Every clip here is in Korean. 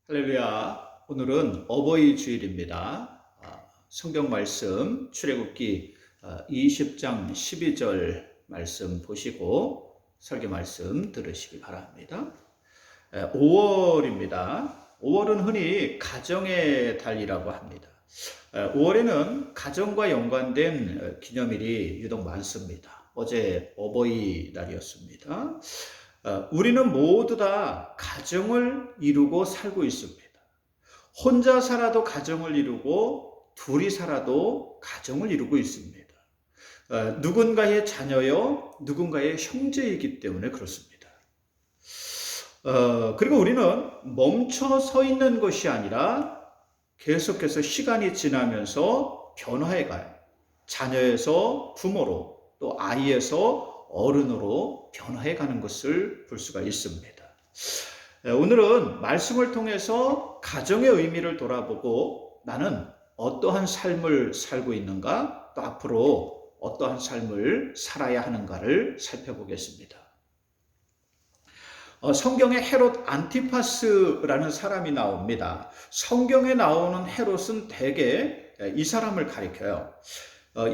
할렐루야. 오늘은 어버이 주일입니다. 성경 말씀 출애굽기 20장 12절 말씀 보시고 설교 말씀 들으시기 바랍니다. 5월입니다. 5월은 흔히 가정의 달이라고 합니다. 5월에는 가정과 연관된 기념일이 유독 많습니다. 어제 어버이 날이었습니다. 우리는 모두 다 가정을 이루고 살고 있습니다. 혼자 살아도 가정을 이루고 둘이 살아도 가정을 이루고 있습니다. 누군가의 자녀요, 누군가의 형제이기 때문에 그렇습니다. 그리고 우리는 멈춰 서 있는 것이 아니라 계속해서 시간이 지나면서 변화해 가요. 자녀에서 부모로, 또 아이에서 어른으로 변화해 가는 것을 볼 수가 있습니다. 오늘은 말씀을 통해서 가정의 의미를 돌아보고 나는 어떠한 삶을 살고 있는가, 또 앞으로 어떠한 삶을 살아야 하는가를 살펴보겠습니다. 성경에 헤롯 안티파스라는 사람이 나옵니다. 성경에 나오는 헤롯은 대개 이 사람을 가리켜요.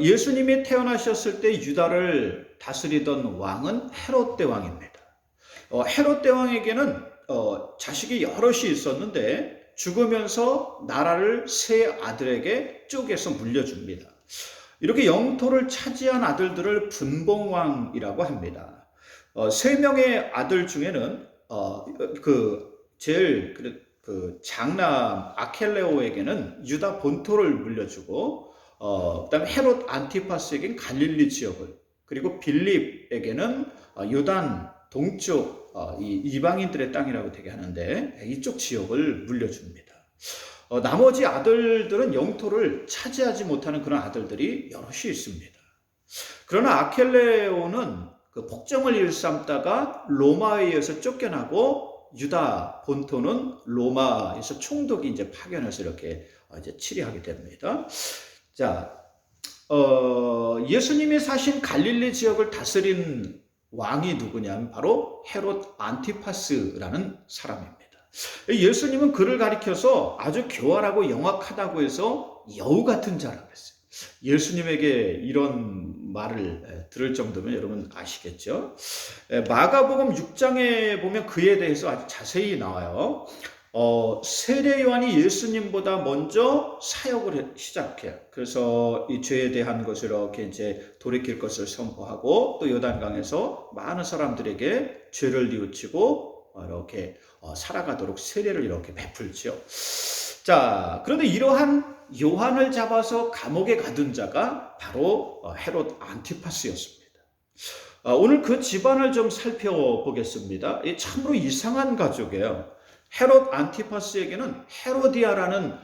예수님이 태어나셨을 때 유다를 다스리던 왕은 헤롯 대왕입니다. 헤롯 대왕에게는 자식이 여럿이 있었는데 죽으면서 나라를 세 아들에게 쪼개서 물려줍니다. 이렇게 영토를 차지한 아들들을 분봉왕이라고 합니다. 세 명의 아들 중에는 제일 장남 아켈레오에게는 유다 본토를 물려주고 그다음에 헤롯 안티파스에게는 갈릴리 지역을, 그리고 빌립에게는 요단 동쪽 이 이방인들의 땅이라고 되게 하는데 이쪽 지역을 물려줍니다. 나머지 아들들은 영토를 차지하지 못하는 그런 아들들이 여럿이 있습니다. 그러나 아켈레오는 그 폭정을 일삼다가 로마에 의해서 쫓겨나고 유다 본토는 로마에서 총독이 이제 파견해서 이렇게 이제 치리하게 됩니다. 자, 예수님이 사신 갈릴리 지역을 다스린 왕이 누구냐면 바로 헤롯 안티파스라는 사람입니다. 예수님은 그를 가리켜서 아주 교활하고 영악하다고 해서 여우 같은 자라고 했어요. 예수님에게 이런 말을 들을 정도면 여러분 아시겠죠? 마가복음 6장에 보면 그에 대해서 아주 자세히 나와요. 세례 요한이 예수님보다 먼저 사역을 시작해요. 그래서 이 죄에 대한 것을 이렇게 이제 돌이킬 것을 선포하고 또 요단강에서 많은 사람들에게 죄를 뉘우치고 이렇게 살아가도록 세례를 이렇게 베풀죠. 자, 그런데 이러한 요한을 잡아서 감옥에 가둔 자가 바로 헤롯 안티파스였습니다. 오늘 그 집안을 좀 살펴보겠습니다. 참으로 이상한 가족이에요. 헤롯 안티파스에게는 헤로디아라는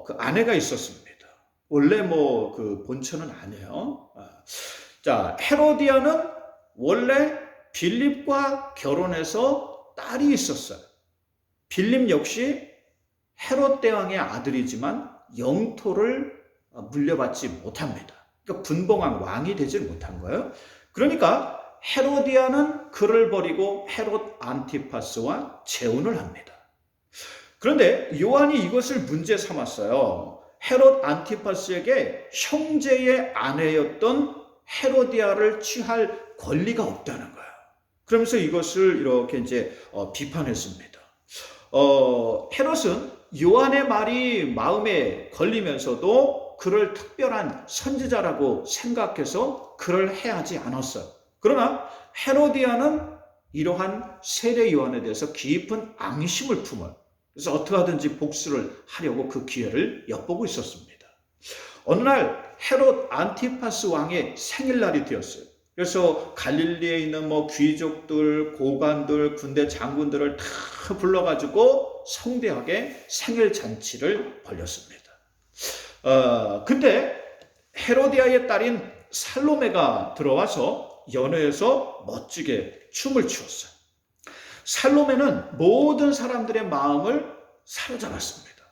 그 아내가 있었습니다. 원래 그 본처는 아니에요. 자, 헤로디아는 원래 빌립과 결혼해서 딸이 있었어요. 빌립 역시 헤롯 대왕의 아들이지만 영토를 물려받지 못합니다. 그러니까 분봉왕 왕이 되지 못한 거예요. 그러니까 헤로디아는 그를 버리고 헤롯 안티파스와 재혼을 합니다. 그런데 요한이 이것을 문제 삼았어요. 헤롯 안티파스에게 형제의 아내였던 헤로디아를 취할 권리가 없다는 거예요. 그러면서 이것을 이렇게 이제 비판했습니다. 헤롯은 요한의 말이 마음에 걸리면서도 그를 특별한 선지자라고 생각해서 그를 해하지 않았어요. 그러나 헤로디아는 이러한 세례 요한에 대해서 깊은 앙심을 품어요. 그래서 어떻게 하든지 복수를 하려고 그 기회를 엿보고 있었습니다. 어느 날 헤롯 안티파스 왕의 생일날이 되었어요. 그래서 갈릴리에 있는 귀족들, 고관들, 군대 장군들을 다 불러가지고 성대하게 생일 잔치를 벌였습니다. 근데 헤로디아의 딸인 살로메가 들어와서 연회에서 멋지게 춤을 추었어요. 살로메는 모든 사람들의 마음을 사로잡았습니다.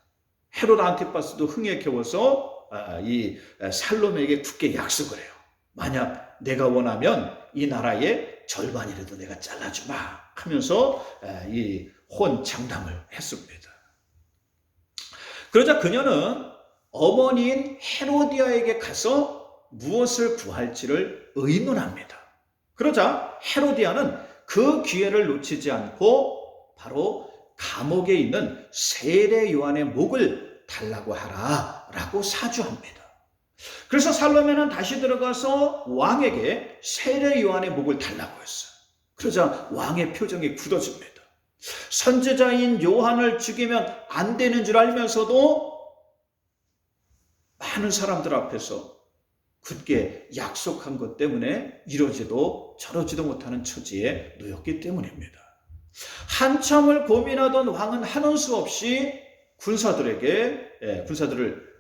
헤롯 안티파스도 흥에 겨워서 이 살로메에게 굳게 약속을 해요. 만약 내가 원하면 이 나라의 절반이라도 내가 잘라주마 하면서 이 혼장담을 했습니다. 그러자 그녀는 어머니인 헤로디아에게 가서 무엇을 구할지를 의논합니다. 그러자 헤로디아는 그 기회를 놓치지 않고 바로 감옥에 있는 세례 요한의 목을 달라고 하라라고 사주합니다. 그래서 살로메는 다시 들어가서 왕에게 세례 요한의 목을 달라고 했어요. 그러자 왕의 표정이 굳어집니다. 선지자인 요한을 죽이면 안 되는 줄 알면서도 많은 사람들 앞에서 굳게 약속한 것 때문에 이러지도 저러지도 못하는 처지에 놓였기 때문입니다. 한참을 고민하던 왕은 하는 수 없이 군사들을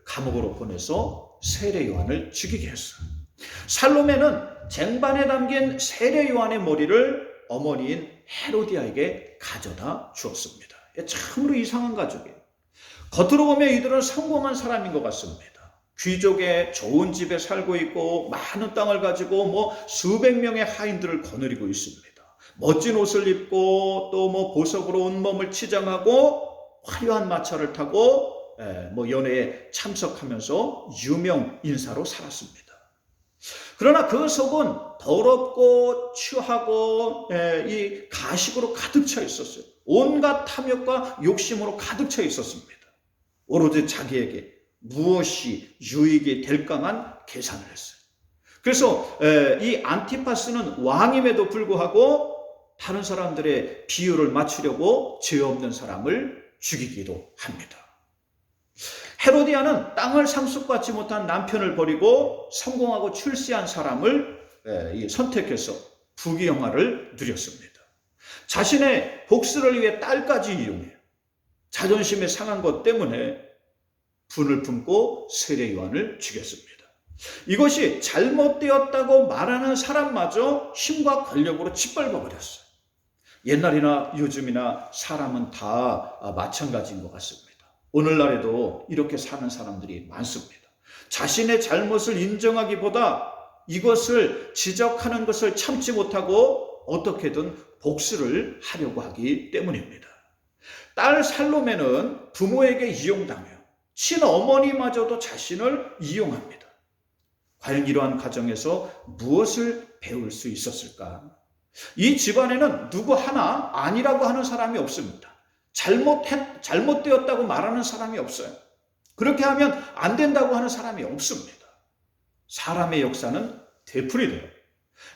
감옥으로 보내서 세례 요한을 죽이게 했어요. 살로메는 쟁반에 담긴 세례 요한의 머리를 어머니인 헤로디아에게 가져다 주었습니다. 참으로 이상한 가족이에요. 겉으로 보면 이들은 성공한 사람인 것 같습니다. 귀족의 좋은 집에 살고 있고 많은 땅을 가지고 수백 명의 하인들을 거느리고 있습니다. 멋진 옷을 입고 또 보석으로 온몸을 치장하고 화려한 마차를 타고 연회에 참석하면서 유명 인사로 살았습니다. 그러나 그 속은 더럽고 추하고 이 가식으로 가득 차 있었어요. 온갖 탐욕과 욕심으로 가득 차 있었습니다. 오로지 자기에게 무엇이 유익이 될까만 계산을 했어요. 그래서 이 안티파스는 왕임에도 불구하고 다른 사람들의 비율을 맞추려고 죄 없는 사람을 죽이기도 합니다. 헤로디아는 땅을 상속받지 못한 남편을 버리고 성공하고 출세한 사람을 선택해서 부귀영화를 누렸습니다. 자신의 복수를 위해 딸까지 이용해요. 자존심이 상한 것 때문에 분을 품고 세례 요한을 죽였습니다. 이것이 잘못되었다고 말하는 사람마저 힘과 권력으로 짓밟아 버렸어요. 옛날이나 요즘이나 사람은 다 마찬가지인 것 같습니다. 오늘날에도 이렇게 사는 사람들이 많습니다. 자신의 잘못을 인정하기보다 이것을 지적하는 것을 참지 못하고 어떻게든 복수를 하려고 하기 때문입니다. 딸 살로메는 부모에게 이용당해요. 친어머니마저도 자신을 이용합니다. 과연 이러한 가정에서 무엇을 배울 수 있었을까? 이 집안에는 누구 하나 아니라고 하는 사람이 없습니다. 잘못되었다고 말하는 사람이 없어요. 그렇게 하면 안 된다고 하는 사람이 없습니다. 사람의 역사는 되풀이돼요.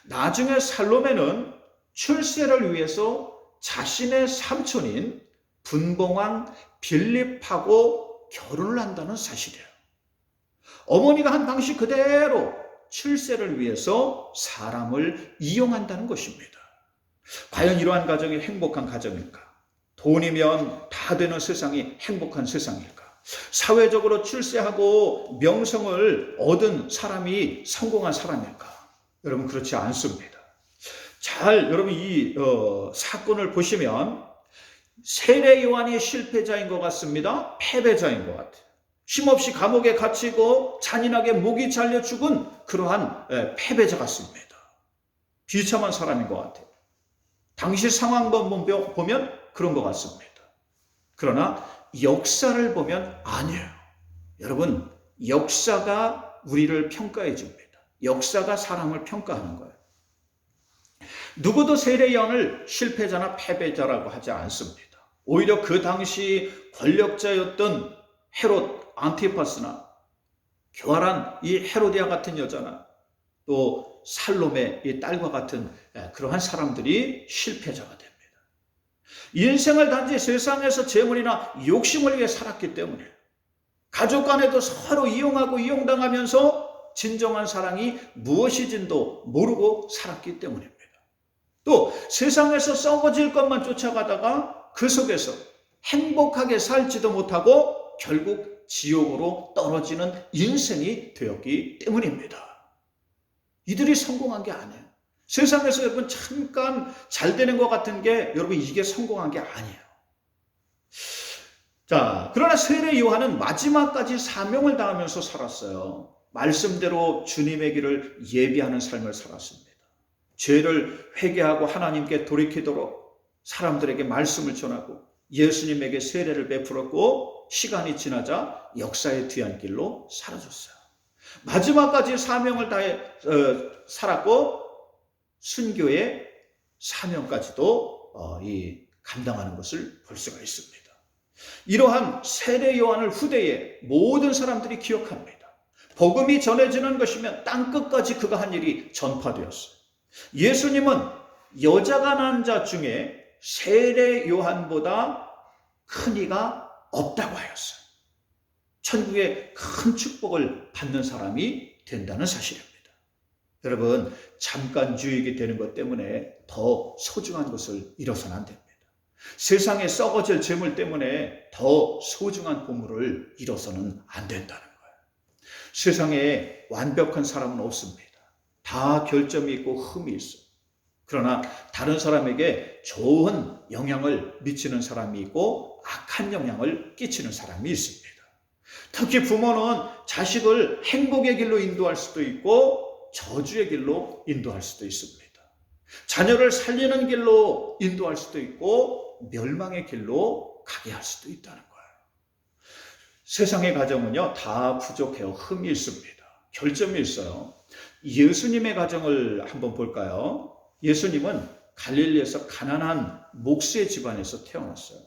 나중에 살로메는 출세를 위해서 자신의 삼촌인 분봉왕 빌립하고 결혼을 한다는 사실이에요. 어머니가 한 방식 그대로 출세를 위해서 사람을 이용한다는 것입니다. 과연 이러한 가정이 행복한 가정일까? 돈이면 다 되는 세상이 행복한 세상일까? 사회적으로 출세하고 명성을 얻은 사람이 성공한 사람일까? 여러분 그렇지 않습니다. 여러분 이 사건을 보시면 세례 요한이 실패자인 것 같습니다. 패배자인 것 같아요. 힘없이 감옥에 갇히고 잔인하게 목이 잘려 죽은 그러한 패배자 같습니다. 비참한 사람인 것 같아요. 당시 상황 보면 그런 것 같습니다. 그러나 역사를 보면 아니에요. 여러분, 역사가 우리를 평가해 줍니다. 역사가 사람을 평가하는 거예요. 누구도 세례 요한을 실패자나 패배자라고 하지 않습니다. 오히려 그 당시 권력자였던 헤롯 안티파스나 교활한 이 헤로디아 같은 여자나 또 살로메 이 딸과 같은 그러한 사람들이 실패자가 됩니다. 인생을 단지 세상에서 재물이나 욕심을 위해 살았기 때문에 가족 간에도 서로 이용하고 이용당하면서 진정한 사랑이 무엇인지도 모르고 살았기 때문입니다. 또 세상에서 썩어질 것만 쫓아가다가 그 속에서 행복하게 살지도 못하고 결국 지옥으로 떨어지는 인생이 되었기 때문입니다. 이들이 성공한 게 아니에요. 세상에서 여러분 잠깐 잘 되는 것 같은 게 여러분 이게 성공한 게 아니에요. 자, 그러나 세례 요한은 마지막까지 사명을 다하면서 살았어요. 말씀대로 주님의 길을 예비하는 삶을 살았습니다. 죄를 회개하고 하나님께 돌이키도록 사람들에게 말씀을 전하고 예수님에게 세례를 베풀었고 시간이 지나자 역사의 뒤안길로 사라졌어요. 마지막까지 사명을 다해 살았고 순교의 사명까지도 감당하는 것을 볼 수가 있습니다. 이러한 세례 요한을 후대에 모든 사람들이 기억합니다. 복음이 전해지는 것이면 땅끝까지 그가 한 일이 전파되었어요. 예수님은 여자가 난 자 중에 세례 요한보다 큰 이가 없다고 하였어요. 천국의 큰 축복을 받는 사람이 된다는 사실입니다. 여러분, 잠깐 유익이 되는 것 때문에 더 소중한 것을 잃어서는 안 됩니다. 세상에 썩어질 재물 때문에 더 소중한 보물을 잃어서는 안 된다는 거예요. 세상에 완벽한 사람은 없습니다. 다 결점이 있고 흠이 있어요. 그러나 다른 사람에게 좋은 영향을 미치는 사람이 있고 악한 영향을 끼치는 사람이 있습니다. 특히 부모는 자식을 행복의 길로 인도할 수도 있고 저주의 길로 인도할 수도 있습니다. 자녀를 살리는 길로 인도할 수도 있고 멸망의 길로 가게 할 수도 있다는 거예요. 세상의 가정은요, 다 부족해요. 흠이 있습니다. 결점이 있어요. 예수님의 가정을 한번 볼까요? 예수님은 갈릴리에서 가난한 목수의 집안에서 태어났어요.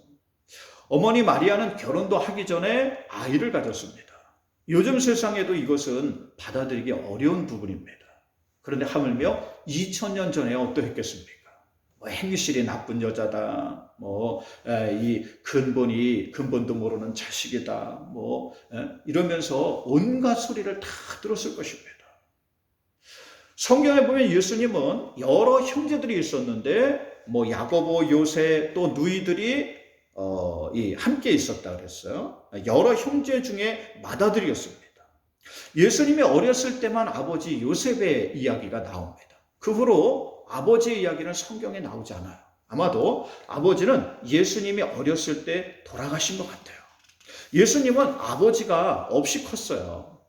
어머니 마리아는 결혼도 하기 전에 아이를 가졌습니다. 요즘 세상에도 이것은 받아들이기 어려운 부분입니다. 그런데 하물며 2000년 전에 어떠했겠습니까? 행실이 나쁜 여자다, 이 근본도 모르는 자식이다, 이러면서 온갖 소리를 다 들었을 것입니다. 성경에 보면 예수님은 여러 형제들이 있었는데, 야고보, 요새 또 누이들이 함께 있었다 그랬어요. 여러 형제 중에 맏아들이었습니다. 예수님이 어렸을 때만 아버지 요셉의 이야기가 나옵니다. 그 후로 아버지의 이야기는 성경에 나오지 않아요. 아마도 아버지는 예수님이 어렸을 때 돌아가신 것 같아요. 예수님은 아버지가 없이 컸어요.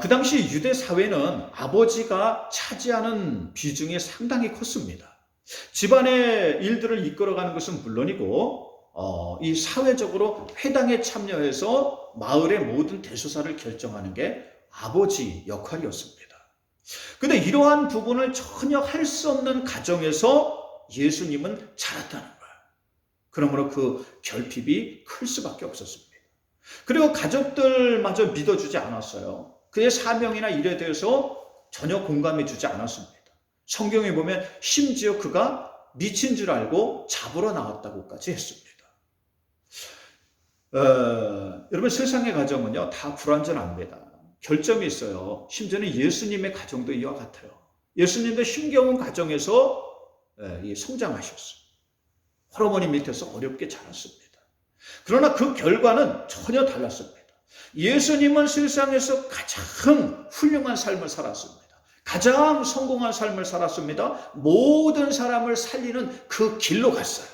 그 당시 유대 사회는 아버지가 차지하는 비중이 상당히 컸습니다. 집안의 일들을 이끌어가는 것은 물론이고 이 사회적으로 회당에 참여해서 마을의 모든 대소사를 결정하는 게 아버지 역할이었습니다. 근데 이러한 부분을 전혀 할 수 없는 가정에서 예수님은 자랐다는 거예요. 그러므로 그 결핍이 클 수밖에 없었습니다. 그리고 가족들마저 믿어주지 않았어요. 그의 사명이나 일에 대해서 전혀 공감해주지 않았습니다. 성경에 보면 심지어 그가 미친 줄 알고 잡으러 나왔다고까지 했습니다. 여러분, 세상의 가정은요, 다 불완전합니다. 결점이 있어요. 심지어는 예수님의 가정도 이와 같아요. 예수님도 힘겨운 가정에서 성장하셨어요. 할아버지 밑에서 어렵게 자랐습니다. 그러나 그 결과는 전혀 달랐습니다. 예수님은 세상에서 가장 훌륭한 삶을 살았습니다. 가장 성공한 삶을 살았습니다. 모든 사람을 살리는 그 길로 갔어요.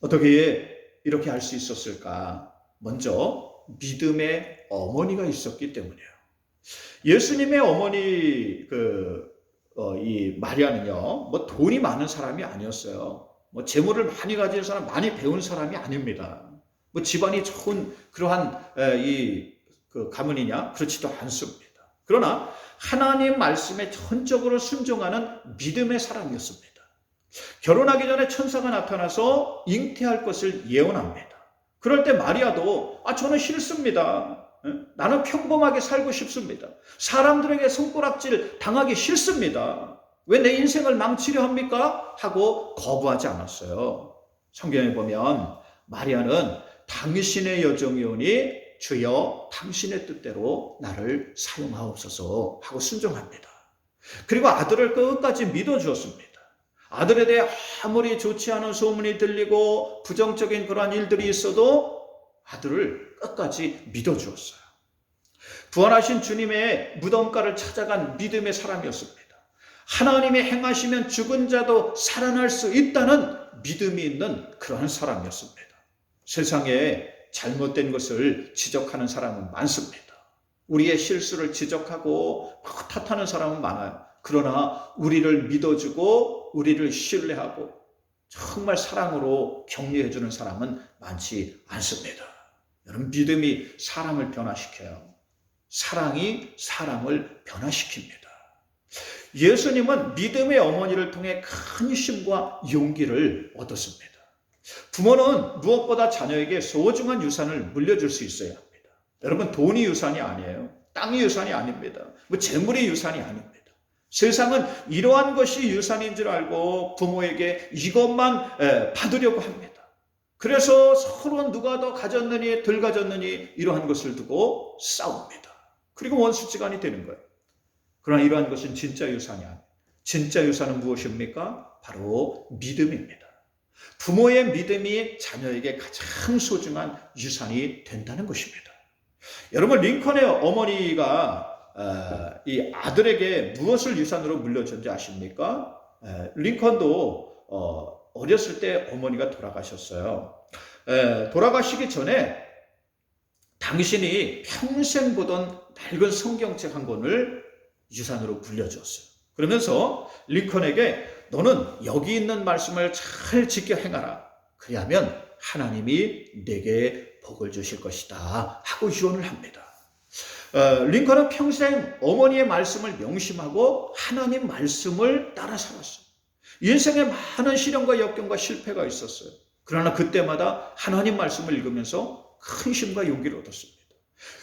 어떻게 이렇게 할 수 있었을까? 먼저 믿음의 어머니가 있었기 때문이에요. 예수님의 어머니 이 마리아는요, 돈이 많은 사람이 아니었어요. 재물을 많이 가진 사람, 많이 배운 사람이 아닙니다. 집안이 좋은 그러한 가문이냐? 그렇지도 않습니다. 그러나 하나님 말씀에 전적으로 순종하는 믿음의 사람이었습니다. 결혼하기 전에 천사가 나타나서 잉태할 것을 예언합니다. 그럴 때 마리아도 저는 싫습니다. 나는 평범하게 살고 싶습니다. 사람들에게 손가락질 당하기 싫습니다. 왜 내 인생을 망치려 합니까? 하고 거부하지 않았어요. 성경에 보면 마리아는 당신의 여정이오니 주여 당신의 뜻대로 나를 사용하옵소서 하고 순종합니다. 그리고 아들을 끝까지 믿어주었습니다. 아들에 대해 아무리 좋지 않은 소문이 들리고 부정적인 그러한 일들이 있어도 아들을 끝까지 믿어주었어요. 부활하신 주님의 무덤가를 찾아간 믿음의 사람이었습니다. 하나님이 행하시면 죽은 자도 살아날 수 있다는 믿음이 있는 그러한 사람이었습니다. 세상에 잘못된 것을 지적하는 사람은 많습니다. 우리의 실수를 지적하고 탓하는 사람은 많아요. 그러나 우리를 믿어주고 우리를 신뢰하고 정말 사랑으로 격려해주는 사람은 많지 않습니다. 여러분, 믿음이 사람을 변화시켜요. 사랑이 사람을 변화시킵니다. 예수님은 믿음의 어머니를 통해 큰 힘과 용기를 얻었습니다. 부모는 무엇보다 자녀에게 소중한 유산을 물려줄 수 있어야 합니다. 여러분, 돈이 유산이 아니에요. 땅이 유산이 아닙니다. 재물이 유산이 아닙니다. 세상은 이러한 것이 유산인 줄 알고 부모에게 이것만 받으려고 합니다. 그래서 서로 누가 더 가졌느니 덜 가졌느니 이러한 것을 두고 싸웁니다. 그리고 원수지간이 되는 거예요. 그러나 이러한 것은 진짜 유산이 아니에요. 진짜 유산은 무엇입니까? 바로 믿음입니다. 부모의 믿음이 자녀에게 가장 소중한 유산이 된다는 것입니다. 여러분, 링컨의 어머니가 이 아들에게 무엇을 유산으로 물려줬는지 아십니까? 링컨도 어렸을 때 어머니가 돌아가셨어요. 돌아가시기 전에 당신이 평생 보던 낡은 성경책 한 권을 유산으로 물려주었어요. 그러면서 링컨에게 너는 여기 있는 말씀을 잘 지켜 행하라. 그리하면 하나님이 내게 복을 주실 것이다 하고 유언을 합니다. 링컨은 평생 어머니의 말씀을 명심하고 하나님 말씀을 따라 살았어요. 인생에 많은 시련과 역경과 실패가 있었어요. 그러나 그때마다 하나님 말씀을 읽으면서 큰 힘과 용기를 얻었습니다.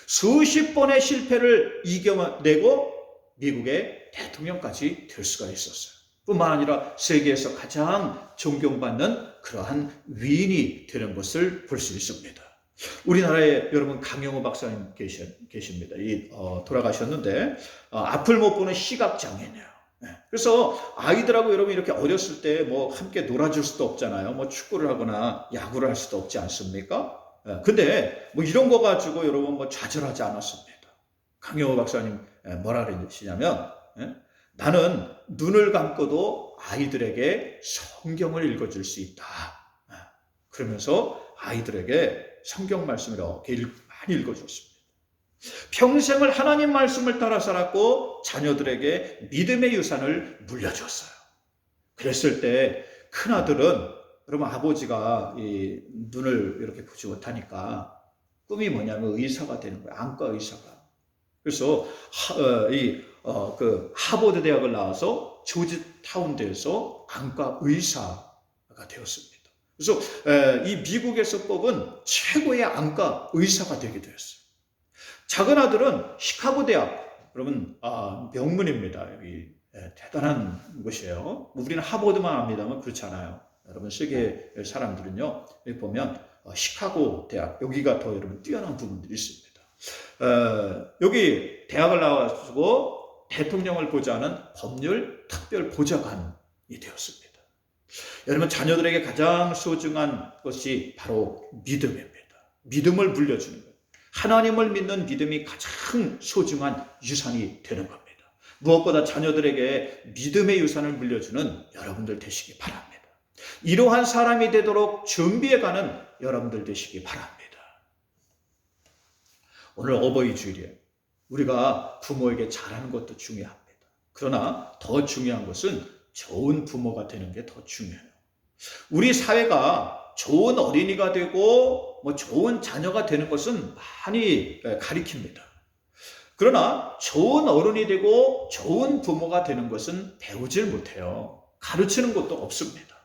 수십 번의 실패를 이겨내고 미국의 대통령까지 될 수가 있었어요. 뿐만 아니라 세계에서 가장 존경받는 그러한 위인이 되는 것을 볼 수 있습니다. 우리나라에 여러분 강영호 박사님 계십니다. 돌아가셨는데 앞을 못 보는 시각장애인이에요. 그래서 아이들하고 여러분 이렇게 어렸을 때 함께 놀아줄 수도 없잖아요. 축구를 하거나 야구를 할 수도 없지 않습니까? 근데 이런 거 가지고 여러분 좌절하지 않았습니다. 강영호 박사님 뭐라 그러시냐면 나는 눈을 감고도 아이들에게 성경을 읽어줄 수 있다. 그러면서 아이들에게 성경 말씀을 이렇게 많이 읽어줬습니다. 평생을 하나님 말씀을 따라 살았고 자녀들에게 믿음의 유산을 물려줬어요. 그랬을 때 큰아들은 여러분 아버지가 이 눈을 이렇게 보지 못하니까 꿈이 뭐냐면 의사가 되는 거예요. 안과 의사가. 그래서 하버드 대학을 나와서 조지타운대에서 안과 의사가 되었습니다. 그래서 이 미국에서 뽑은 최고의 안과 의사가 되게 되었어요. 작은 아들은 시카고 대학, 여러분 명문입니다. 여기 대단한 곳이에요. 우리는 하버드만 압니다만 그렇지 않아요. 여러분 세계 사람들은요 여기 보면 시카고 대학 여기가 더 여러분 뛰어난 부분들이 있습니다. 여기 대학을 나와서 대통령을 보좌하는 법률 특별 보좌관이 되었습니다. 여러분 자녀들에게 가장 소중한 것이 바로 믿음입니다. 믿음을 물려주는 거예요. 하나님을 믿는 믿음이 가장 소중한 유산이 되는 겁니다. 무엇보다 자녀들에게 믿음의 유산을 물려주는 여러분들 되시기 바랍니다. 이러한 사람이 되도록 준비해가는 여러분들 되시기 바랍니다. 오늘 어버이 주일이에요. 우리가 부모에게 잘하는 것도 중요합니다. 그러나 더 중요한 것은 좋은 부모가 되는 게 더 중요해요. 우리 사회가 좋은 어린이가 되고 좋은 자녀가 되는 것은 많이 가리킵니다. 그러나 좋은 어른이 되고 좋은 부모가 되는 것은 배우질 못해요. 가르치는 것도 없습니다.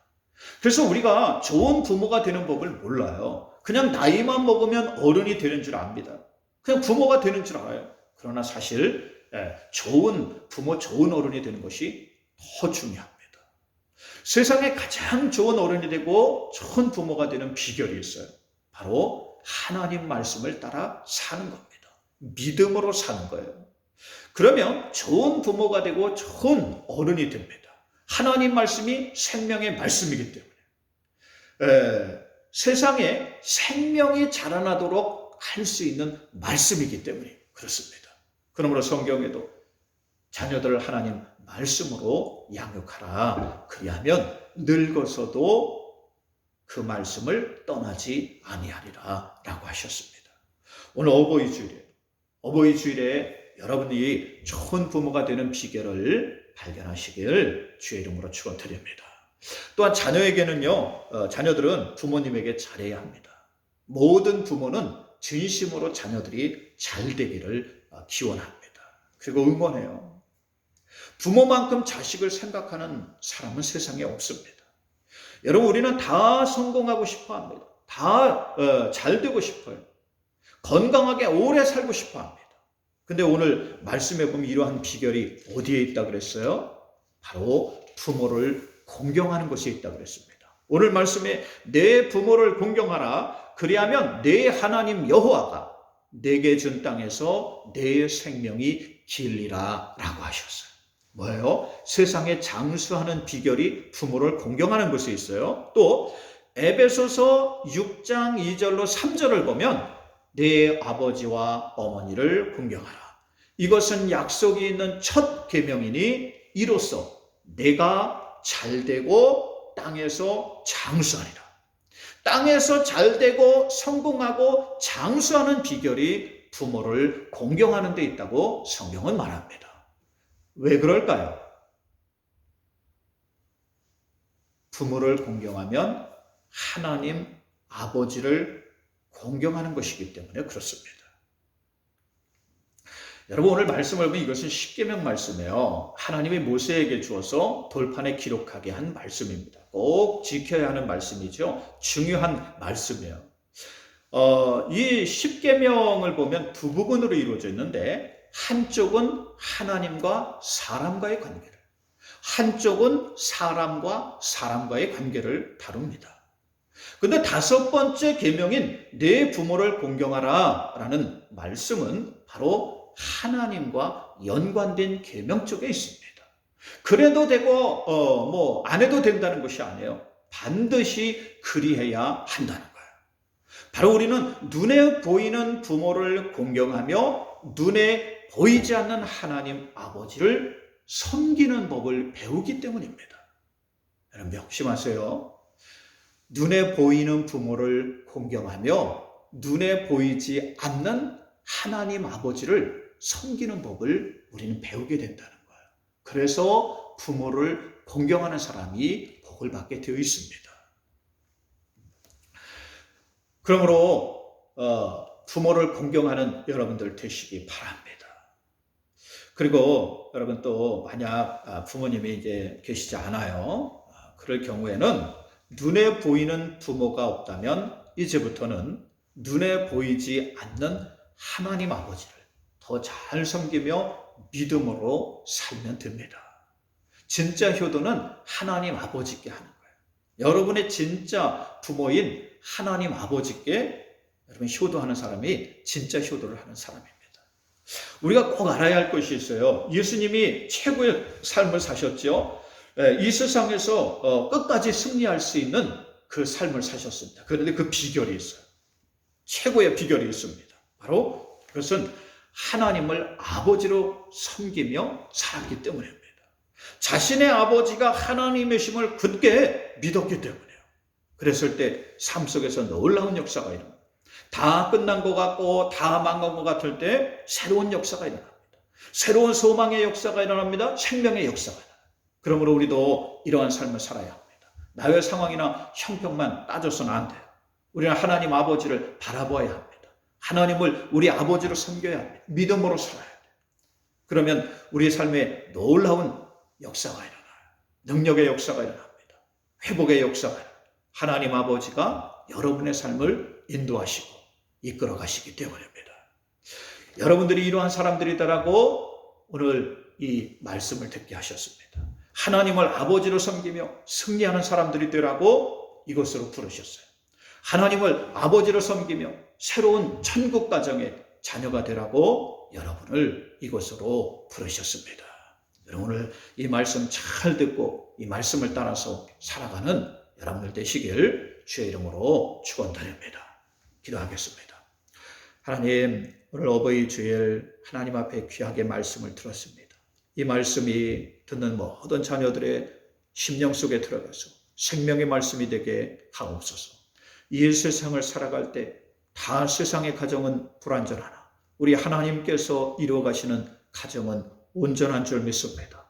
그래서 우리가 좋은 부모가 되는 법을 몰라요. 그냥 나이만 먹으면 어른이 되는 줄 압니다. 그냥 부모가 되는 줄 알아요. 그러나 사실 좋은 부모, 좋은 어른이 되는 것이 더 중요합니다. 세상에 가장 좋은 어른이 되고 좋은 부모가 되는 비결이 있어요. 바로 하나님 말씀을 따라 사는 겁니다. 믿음으로 사는 거예요. 그러면 좋은 부모가 되고 좋은 어른이 됩니다. 하나님 말씀이 생명의 말씀이기 때문에 세상에 생명이 자라나도록 할 수 있는 말씀이기 때문에 그렇습니다. 그러므로 성경에도 자녀들을 하나님 말씀으로 양육하라. 그리하면 늙어서도 그 말씀을 떠나지 아니하리라 라고 하셨습니다. 오늘 어버이 주일이에요. 어버이 주일에 여러분이 좋은 부모가 되는 비결을 발견하시길 주의 이름으로 축원드립니다. 또한 자녀에게는요, 자녀들은 부모님에게 잘해야 합니다. 모든 부모는 진심으로 자녀들이 잘 되기를 기원합니다. 그리고 응원해요. 부모만큼 자식을 생각하는 사람은 세상에 없습니다. 여러분, 우리는 다 성공하고 싶어 합니다. 다 잘 되고 싶어요. 건강하게 오래 살고 싶어 합니다. 근데 오늘 말씀해 보면 이러한 비결이 어디에 있다 그랬어요? 바로 부모를 공경하는 것에 있다 그랬습니다. 오늘 말씀에 내 부모를 공경하라. 그리하면 내 하나님 여호와가 내게 준 땅에서 내 생명이 길리라 라고 하셨어요. 뭐예요? 세상에 장수하는 비결이 부모를 공경하는 것에 있어요. 또 에베소서 6장 2절로 3절을 보면 내 아버지와 어머니를 공경하라. 이것은 약속이 있는 첫 계명이니 이로써 내가 잘되고 땅에서 장수하리라. 땅에서 잘되고 성공하고 장수하는 비결이 부모를 공경하는 데 있다고 성경은 말합니다. 왜 그럴까요? 부모를 공경하면 하나님 아버지를 공경하는 것이기 때문에 그렇습니다. 여러분, 오늘 말씀을 보면 이것은 십계명 말씀이에요. 하나님이 모세에게 주어서 돌판에 기록하게 한 말씀입니다. 꼭 지켜야 하는 말씀이죠. 중요한 말씀이에요. 이 십계명을 보면 두 부분으로 이루어져 있는데 한쪽은 하나님과 사람과의 관계를, 한쪽은 사람과 사람과의 관계를 다룹니다. 근데 다섯 번째 계명인 내 부모를 공경하라 라는 말씀은 바로 하나님과 연관된 계명 쪽에 있습니다. 그래도 되고 안 해도 된다는 것이 아니에요. 반드시 그리해야 한다는 거예요. 바로 우리는 눈에 보이는 부모를 공경하며 눈에 보이지 않는 하나님 아버지를 섬기는 법을 배우기 때문입니다. 여러분 명심하세요. 눈에 보이는 부모를 공경하며 눈에 보이지 않는 하나님 아버지를 섬기는 법을 우리는 배우게 된다는 거예요. 그래서 부모를 공경하는 사람이 복을 받게 되어 있습니다. 그러므로 부모를 공경하는 여러분들 되시기 바랍니다. 그리고 여러분 또 만약 부모님이 이제 계시지 않아요. 그럴 경우에는 눈에 보이는 부모가 없다면 이제부터는 눈에 보이지 않는 하나님 아버지를 더 잘 섬기며 믿음으로 살면 됩니다. 진짜 효도는 하나님 아버지께 하는 거예요. 여러분의 진짜 부모인 하나님 아버지께 여러분 효도하는 사람이 진짜 효도를 하는 사람입니다. 우리가 꼭 알아야 할 것이 있어요. 예수님이 최고의 삶을 사셨죠. 이 세상에서 끝까지 승리할 수 있는 그 삶을 사셨습니다. 그런데 그 비결이 있어요. 최고의 비결이 있습니다. 바로 그것은 하나님을 아버지로 섬기며 살았기 때문입니다. 자신의 아버지가 하나님이심을 굳게 믿었기 때문이에요. 그랬을 때 삶 속에서 놀라운 역사가 일어납니다. 다 끝난 것 같고 다 망한 것 같을 때 새로운 역사가 일어납니다. 새로운 소망의 역사가 일어납니다. 생명의 역사가 일어납니다. 그러므로 우리도 이러한 삶을 살아야 합니다. 나의 상황이나 형편만 따져서는 안 돼요. 우리는 하나님 아버지를 바라보아야 합니다. 하나님을 우리 아버지로 섬겨야 합니다. 믿음으로 살아야 돼요. 그러면 우리의 삶에 놀라운 역사가 일어나요. 능력의 역사가 일어납니다. 회복의 역사가 일어납니다. 하나님 아버지가 여러분의 삶을 인도하시고 이끌어 가시기 때문입니다. 여러분들이 이러한 사람들이다라고 오늘 이 말씀을 듣게 하셨습니다. 하나님을 아버지로 섬기며 승리하는 사람들이 되라고 이것으로 부르셨어요. 하나님을 아버지로 섬기며 새로운 천국 가정의 자녀가 되라고 여러분을 이곳으로 부르셨습니다. 오늘 이 말씀 잘 듣고 이 말씀을 따라서 살아가는 여러분들 되시길 주의 이름으로 축원드립니다. 기도하겠습니다. 하나님, 오늘 어버이 주일 하나님 앞에 귀하게 말씀을 들었습니다. 이 말씀이 듣는 모든 자녀들의 심령 속에 들어가서 생명의 말씀이 되게 하옵소서. 이 세상을 살아갈 때 다 세상의 가정은 불완전하나 우리 하나님께서 이루어 가시는 가정은 온전한 줄 믿습니다.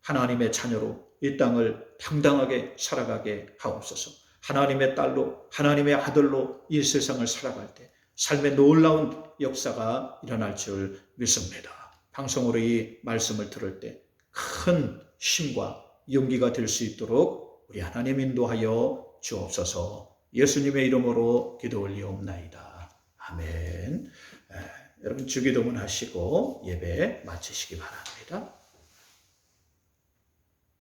하나님의 자녀로 이 땅을 당당하게 살아가게 하옵소서. 하나님의 딸로, 하나님의 아들로 이 세상을 살아갈 때 삶의 놀라운 역사가 일어날 줄 믿습니다. 방송으로 이 말씀을 들을 때 큰 힘과 용기가 될 수 있도록 우리 하나님 인도하여 주옵소서. 예수님의 이름으로 기도 올리옵나이다. 아멘. 여러분 주기도문 하시고 예배 마치시기 바랍니다.